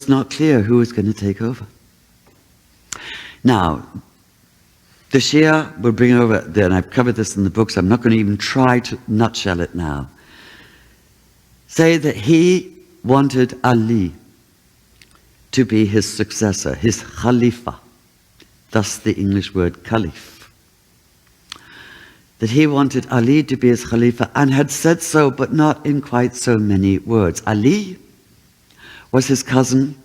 not clear who was going to take over. Now, the Shia will bring over, and I've covered this in the book, so I'm not going to even try to nutshell it now, say that he wanted Ali to be his successor, his Khalifa, thus the English word Caliph. That he wanted Ali to be his Khalifa and had said so, but not in quite so many words. Ali was his cousin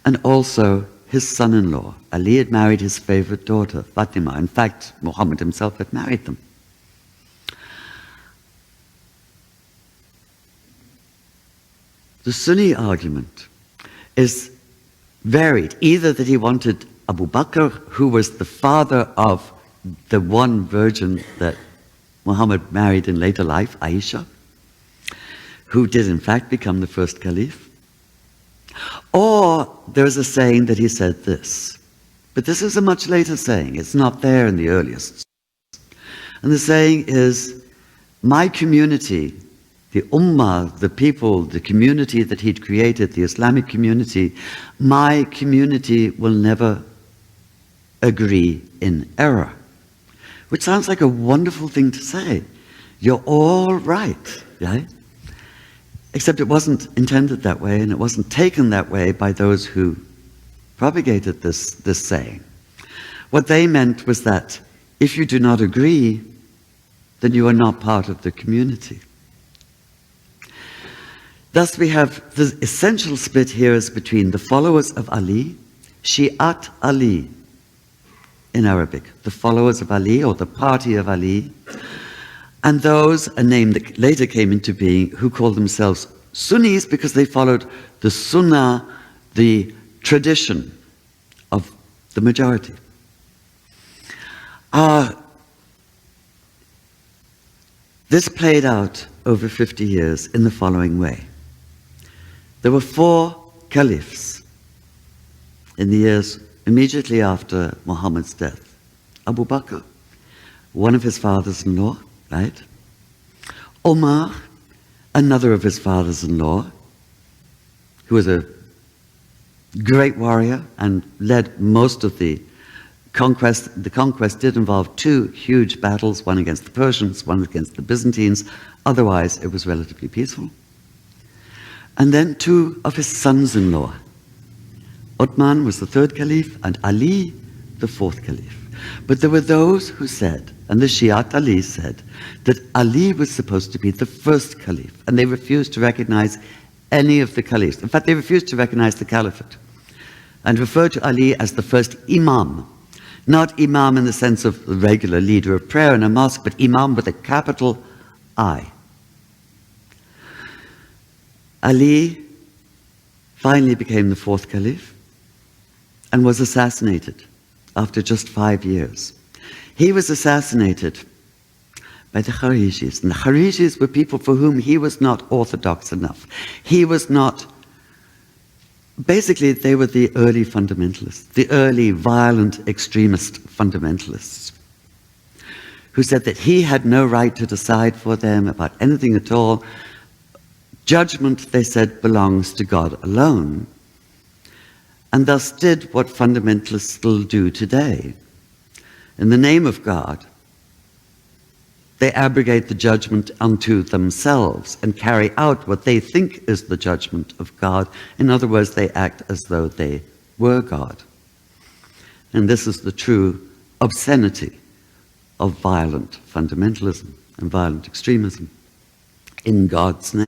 and also his son-in-law. Ali had married his favorite daughter, Fatima. In fact, Muhammad himself had married them. The Sunni argument is varied. Either that he wanted Abu Bakr, who was the father of the one virgin that Muhammad married in later life, Aisha, who did in fact become the first caliph. Or there's a saying that he said this, but this is a much later saying. It's not there in the earliest. And the saying is, my community, the ummah, the people, the community that he'd created, the Islamic community, my community will never agree in error. Which sounds like a wonderful thing to say. You're all right, right? Except it wasn't intended that way, and it wasn't taken that way by those who propagated this saying. What they meant was that if you do not agree, then you are not part of the community. Thus we have the essential split here is between the followers of Ali, Shi'at Ali in Arabic, the followers of Ali or the party of Ali, and those, a name that later came into being, who called themselves Sunnis because they followed the Sunnah, the tradition of the majority. This played out over 50 years in the following way. There were 4 caliphs in the years immediately after Muhammad's death. Abu Bakr, one of his fathers-in-law, right? Omar, another of his fathers-in-law, who was a great warrior and led most of the conquest. The conquest did involve 2 huge battles, one against the Persians, one against the Byzantines. Otherwise, it was relatively peaceful. And then 2 of his sons-in-law. Uthman was the 3rd caliph, and Ali, the 4th caliph. But there were those who said, and the Shi'at Ali said, that Ali was supposed to be the 1st caliph, and they refused to recognize any of the caliphs. In fact, they refused to recognize the caliphate, and referred to Ali as the 1st imam. Not imam in the sense of the regular leader of prayer in a mosque, but imam with a capital I. Ali finally became the 4th caliph and was assassinated after just 5 years. He was assassinated by the Kharijis. And the Kharijis were people for whom he was not orthodox enough. He was not, basically they were the early fundamentalists, the early violent extremist fundamentalists, who said that he had no right to decide for them about anything at all. Judgment, they said, belongs to God alone. And thus did what fundamentalists still do today. In the name of God, they abrogate the judgment unto themselves and carry out what they think is the judgment of God. In other words, they act as though they were God. And this is the true obscenity of violent fundamentalism and violent extremism in God's name.